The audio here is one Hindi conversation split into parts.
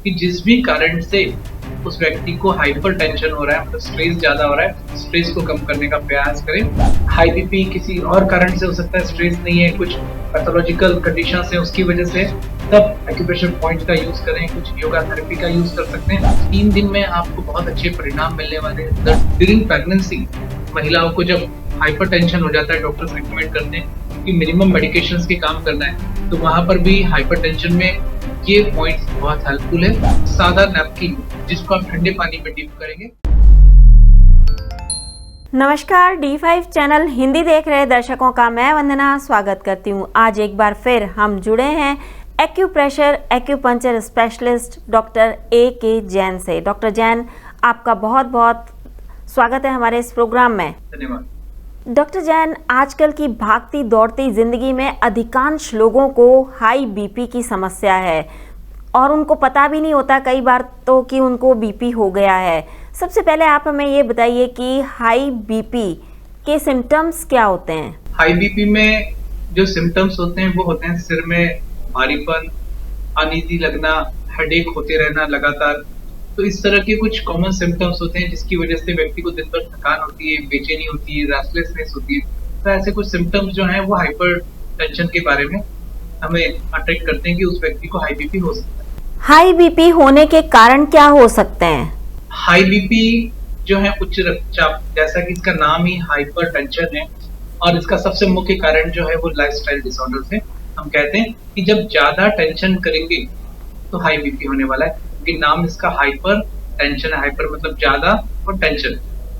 कि जिस भी कारण से उस व्यक्ति को हाइपर टेंशन हो रहा है, मतलब स्ट्रेस ज्यादा हो रहा है, स्ट्रेस को कम करने का प्रयास करें। हाई बीपी किसी और कारण से हो सकता है, स्ट्रेस नहीं है, कुछ पैथोलॉजिकल कंडीशन है उसकी वजह से, तब एक्यूप्रेशर पॉइंट का यूज करें, कुछ योगा थेरेपी का यूज कर सकते हैं। 3 दिन में आपको बहुत अच्छे परिणाम मिलने वाले हैं। ड्यूरिंग प्रेगनेंसी महिलाओं को जब हाइपर टेंशन हो जाता है, डॉक्टर्स रिकमेंड करते हैं कि मिनिमम मेडिकेशंस के काम करना है, तो वहां पर भी हाइपर टेंशन में ये पॉइंट बहुत हेल्पफुल है। सादा नैपकिन जिसको आप ठंडे पानी में डिप करेंगे। नमस्कार, D5 चैनल हिंदी देख रहे दर्शकों का मैं वंदना स्वागत करती हूं। आज एक बार फिर हम जुड़े हैं acupressure acupuncture specialist doctor A.K. Jain से। डॉक्टर जैन, आपका बहुत बहुत स्वागत है हमारे इस प्रोग्राम में। धन्यवाद। डॉक्टर जैन, आजकल की भागती दौड़ती जिंदगी में अधिकांश लोगों को हाई बीपी की समस्या है और उनको पता भी नहीं होता कई बार तो कि उनको बीपी हो गया है। सबसे पहले आप हमें ये बताइए कि हाई बीपी के सिम्टम्स क्या होते हैं? हाई बीपी में जो सिम्टम्स होते हैं वो होते हैं सिर में भारीपन, अनईजी लगना, हेडेक होते रहना लगातार। तो इस तरह के कुछ कॉमन सिम्टम्स होते हैं जिसकी वजह से व्यक्ति को दिन भर थकान होती है, बेचैनी होती है, रेस्टलेसनेस होती है। तो ऐसे कुछ सिम्टम्स जो हैं वो हाइपर टेंशन के बारे में हमें अट्रैक्ट करते हैं कि उस व्यक्ति को हाई बीपी हो सकता है। हाई बीपी होने के कारण क्या हो सकते हैं? हाई बीपी जो है उच्च रक्तचाप, जैसा कि इसका नाम ही हाइपर टेंशन है, और इसका सबसे मुख्य कारण जो है वो लाइफस्टाइल डिसऑर्डर्स है। हम कहते हैं कि जब ज्यादा टेंशन करेंगे तो हाई बीपी होने वाला है, क्योंकि नाम इसका हाइपर टेंशन है। हाइपर मतलब ज्यादा और टेंशन।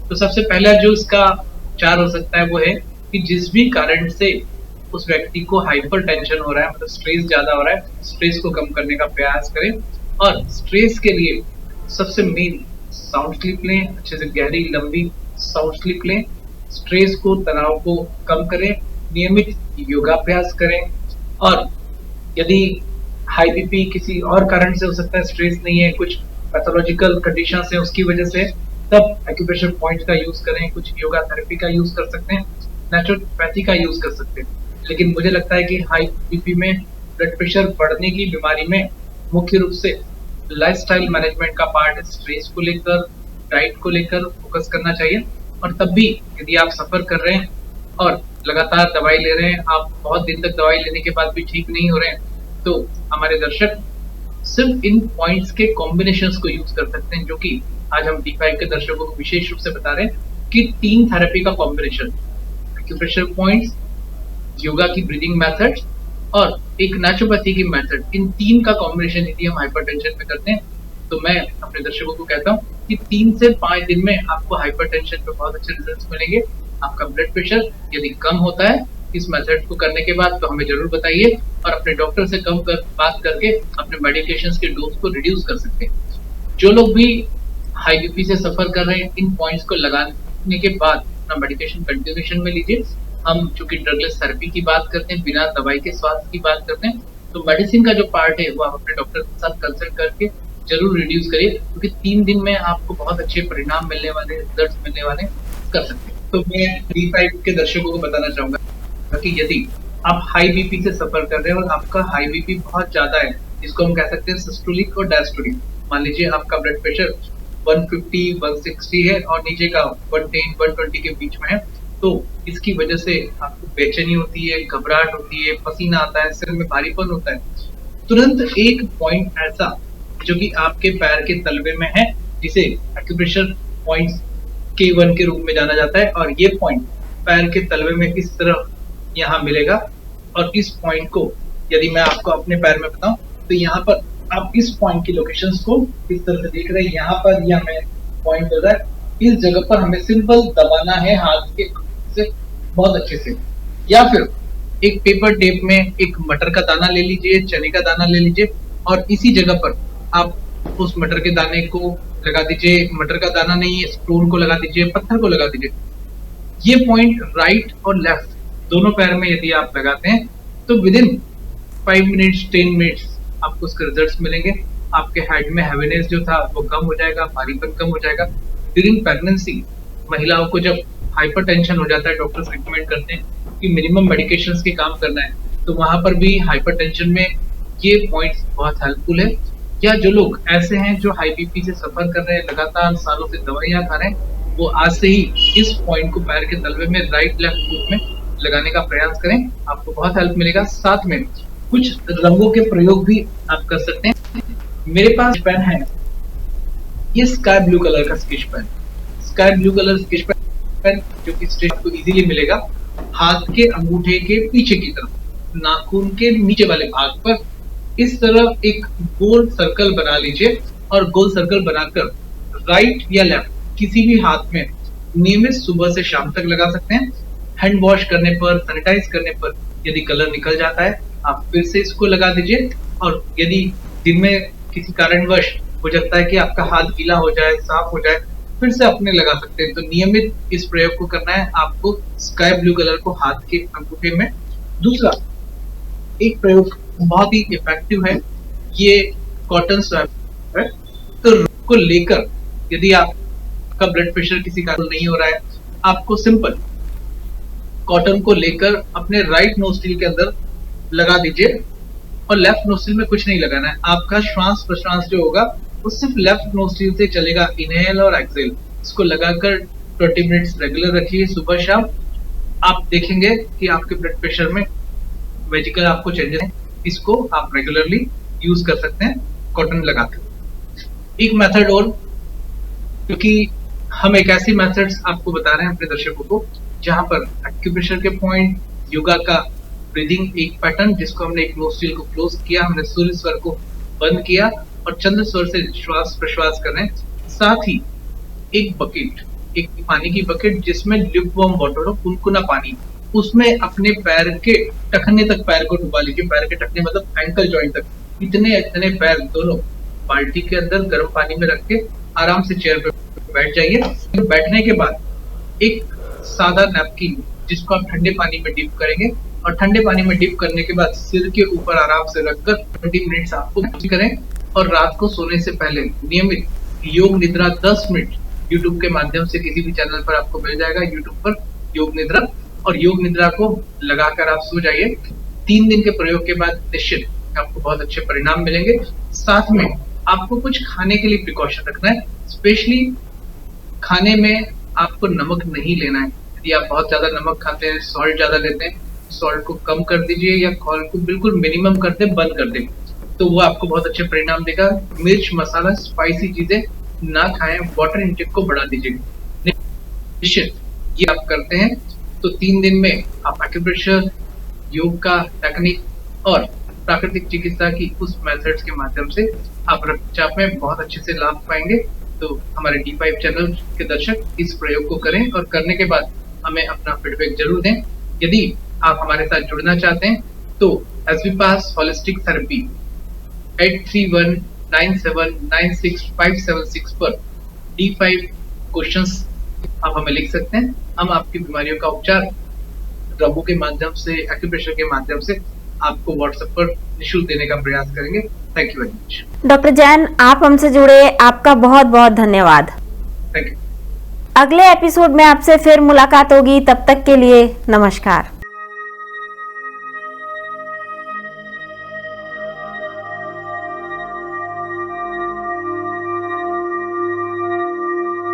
तो सबसे पहला जो इसका उपचार हो सकता है वो है कि जिस भी कारण से उस व्यक्ति को हाइपर टेंशन हो रहा है, मतलब स्ट्रेस ज्यादा हो रहा है, स्ट्रेस को कम करने का प्रयास करें। और स्ट्रेस के लिए सबसे मेन साउंड स्लीप लें, अच्छे से गहरी लंबी साउंड स्लीप लें। स्ट्रेस को, तनाव को कम करें, नियमित योगाभ्यास करें। और यदि हाई बीपी किसी और कारण से हो सकता है, स्ट्रेस नहीं है, कुछ पैथोलॉजिकल कंडीशन है उसकी वजह से, तब एक्यूप्रेशर पॉइंट का यूज करें, कुछ योगा थेरेपी का यूज कर सकते हैं, नेचुरोपैथी का यूज कर सकते हैं। लेकिन मुझे लगता है कि हाई बीपी में ब्लड प्रेशर बढ़ने की बीमारी में मुख्य रूप से लाइफस्टाइल मैनेजमेंट का पार्ट है। स्ट्रेस को लेकर, डाइट को लेकर फोकस करना चाहिए। और तब भी यदि आप सफर कर रहे हैं और लगातार दवाई ले रहे हैं, आप बहुत दिन तक दवाई लेने के बाद भी ठीक नहीं हो रहे हैं, तो हमारे दर्शक सिर्फ इन पॉइंट्स के कॉम्बिनेशंस को यूज कर सकते हैं, जो कि आज हम D5 के दर्शकों को विशेष रूप से बता रहे हैं कि 3 थेरेपी का कॉम्बिनेशन, एक्यूप्रेशर पॉइंट्स, योगा की ब्रीदिंग मेथड और एक नेचुरोपैथी की मेथड, इन 3 का कॉम्बिनेशन यदि हम हाइपरटेंशन में करते हैं तो मैं अपने दर्शकों को कहता हूँ कि 3 से 5 दिन में आपको हाइपरटेंशन पे बहुत अच्छे रिजल्ट्स मिलेंगे। आपका ब्लड प्रेशर यदि कम होता है इस मेथड को करने के बाद तो हमें जरूर बताइए, और अपने डॉक्टर से बात करके अपने मेडिकेशंस के डोज को रिड्यूस कर सकते हैं। जो लोग भी हाई बीपी से सफर कर रहे हैं, इन पॉइंट्स को लगाने के बाद अपना मेडिकेशन कंटिन्यूएशन में लीजिए। हम चूंकि ड्रगलेस थेरेपी की बात करते हैं, बिना दवाई के स्वास्थ्य की बात करते हैं, तो मेडिसिन का जो पार्ट है वो आप अपने डॉक्टर के साथ कंसल्ट करके जरूर रिड्यूस करिए, क्योंकि 3 दिन में आपको बहुत अच्छे परिणाम मिलने वाले, रिजल्ट मिलने वाले कर सकते हैं। तो मैं D5 के दर्शकों को बताना चाहूंगा कि यदि आप हाई बीपी से सफर कर रहे हैं और आपका हाई बीपी बहुत ज्यादा है, जिसको हम कह सकते हैं सिस्टोलिक और डायस्टोलिक, मान लीजिए आपका ब्लड प्रेशर 150, 160 है और नीचे का 110, 120 के बीच में है, तो इसकी वजह से आपको बेचैनी होती है, घबराहट होती है, पसीना आता है, सिर में भारीपन होता है, तुरंत एक पॉइंट ऐसा जो कि आपके पैर के तलवे में है, जिसे एक्यूप्रेशर पॉइंट K1 के रूप में जाना जाता है, और ये पॉइंट पैर के तलवे में इस तरह यहाँ मिलेगा। और इस पॉइंट को यदि मैं आपको अपने पैर में बताऊं तो यहाँ पर आप इस पॉइंट की लोकेशंस को इस तरह से देख रहे हैं। यहाँ पर यह हमें पॉइंट मिल रहा है, इस जगह पर हमें सिंपल दबाना है हाथ के से बहुत अच्छे से, या फिर एक पेपर टेप में एक मटर का दाना ले लीजिए, चने का दाना ले लीजिए, और इसी जगह पर आप उस मटर के दाने को लगा दीजिए। मटर का दाना नहीं, स्टोन को लगा दीजिए, पत्थर को लगा दीजिए। ये पॉइंट राइट और लेफ्ट दोनों पैर में यदि आप लगाते हैं तो विद इन 5 मिनट्स 10 मिनट्स आपको उसके रिजल्ट्स मिलेंगे। आपके हेड में हैवीनेस जो था वो कम हो जाएगा, भारीपन कम हो जाएगा। ड्यूरिंग प्रेगनेंसी महिलाओं को जब हाइपरटेंशन हो जाता है, डॉक्टर्स रिकमेंड करते हैं कि मिनिमम मेडिकेशंस के काम करना है, तो वहां पर भी हाइपरटेंशन में ये पॉइंट्स बहुत हेल्पफुल है। या जो लोग ऐसे हैं जो हाई बीपी से सफर कर रहे हैं, लगातार सालों से दवाइयां खा रहे हैं, वो आज से ही इस पॉइंट को पैर के तलवे में राइट लेफ्ट फुट में लगाने का प्रयास करें, आपको बहुत हेल्प मिलेगा। साथ में कुछ रंगों के प्रयोग भी आप कर सकते हैं। मेरे पास पेन है, ये स्काई ब्लू कलर का sketch pen, sky blue colour sketch pen जो कि स्टेट को इजीली मिलेगा। हाथ के अंगूठे के पीछे की तरफ, नाखून के नीचे वाले भाग पर इस तरह एक गोल सर्कल बना लीजिए और गोल सर्कल बनाकर राइट या लेफ्ट किसी भी हाथ में नियमित सुबह से शाम तक लगा सकते हैं। हैंड वॉश करने पर, सैनिटाइज करने पर यदि कलर निकल जाता है, आप फिर से इसको लगा दीजिए। और यदि दिन में किसी कारणवश हो जाता है कि आपका हाथ गीला हो जाए, साफ हो जाए, फिर से अपने लगा सकते हैं। तो नियमित इस प्रयोग को करना है आपको, स्काई ब्लू कलर को हाथ के अंगूठे में। दूसरा एक प्रयोग बहुत ही इफेक्टिव है, ये कॉटन स्वैप है। तो को लेकर यदि आपका ब्लड प्रेशर किसी कारण नहीं हो रहा है, आपको सिंपल कॉटन को लेकर अपने राइट नोस्ट्रिल के अंदर लगा दीजिए और लेफ्ट नोस्ट्रिल में कुछ नहीं लगाना है। आपका श्वास प्रश्वास जो होगा वो सिर्फ लेफ्ट नोस्ट्रिल से चलेगा, इनहेल और एक्सहेल। इसको लगाकर 20 मिनट्स रेगुलर रखिए सुबह शाम। आप देखेंगे कि आपके ब्लड प्रेशर में मैजिकल आपको चेंजेस हैं। इसको आप रेगुलरली यूज कर सकते हैं कॉटन लगाकर। एक मेथड और, क्योंकि हम एक ऐसी मेथड्स आपको बता रहे हैं अपने दर्शकों को जहां पर एक्यूप्रेशर के पॉइंट, योगा का ब्रीदिंग एक पैटर्न जिसको हमने एक नोस्ट्रिल को क्लोज किया, हमने सूर्य स्वर को बंद किया और चंद्र स्वर से श्वास प्रश्वास कर रहे हैं। साथ ही एक बकेट, एक पानी की बकेट जिसमें ल्यूकवार्म वाटर हो, कुनकुना पानी, उसमें अपने पैर के टखने तक पैर को डुबा लीजिए। पैर के टखने मतलब एंकल जॉइंट तक, इतने पैर दोनों बाल्टी के अंदर गर्म पानी में रख के आराम से चेयर पे बैठ जाइए। बैठने के बाद एक सादा नैपकिन जिसको आप ठंडे पानी में डिप करेंगे और ठंडे पानी में डिप करने के बाद सिर के ऊपर आराम से रखकर 20 मिनट्स आपको करें। और रात को सोने से पहले नियमित योग निद्रा 10 मिनट यूट्यूब के माध्यम से किसी भी चैनल पर आपको मिल जाएगा, यूट्यूब पर योग निद्रा, और योग निद्रा को लगाकर आप सो जाइए। 3 दिन के प्रयोग के बाद निश्चित आपको बहुत अच्छे परिणाम मिलेंगे। साथ में आपको कुछ खाने के लिए प्रिकॉशन रखना है, स्पेशली खाने में आपको नमक नहीं लेना है। यदि आप बहुत ज्यादा नमक खाते हैं, सॉल्ट ज्यादा लेते हैं, सॉल्ट को कम कर दीजिए या सॉल्ट को बिल्कुल मिनिमम कर दे, बंद कर दे, तो वो आपको बहुत अच्छे परिणाम देगा। मिर्च, मसाला, स्पाइसी चीजें ना खाएं, वाटर इंटेक को बढ़ा दीजिए। निश्चित ये आप करते हैं तो 3 दिन में आप एक्यूप्रेशर, योग का टेक्निक और प्राकृतिक चिकित्सा की उस मेथड्स के माध्यम से आप रक्तचाप में बहुत अच्छे से लाभ पाएंगे। तो हमारे D5 चैनल के दर्शक इस प्रयोग को करें और करने के बाद हमें अपना फीडबैक जरूर दें। यदि आप हमारे साथ जुड़ना चाहते हैं तो एसवीपास होलिस्टिक थेरेपी 8319796576 पर D5 क्वेश्चंस आप हमें लिख सकते हैं। हम आपकी बीमारियों का उपचार रंगों के माध्यम से, एक्यूप्रेशर के माध्यम से आपको व्हाट्सएप पर निःशुल्क देने का प्रयास करेंगे। Thank you very much. Doctor Jain, आप हमसे जुड़े, आपका बहुत बहुत धन्यवाद। Thank you. अगले एपिसोड में आपसे फिर मुलाकात होगी, तब तक के लिए नमस्कार।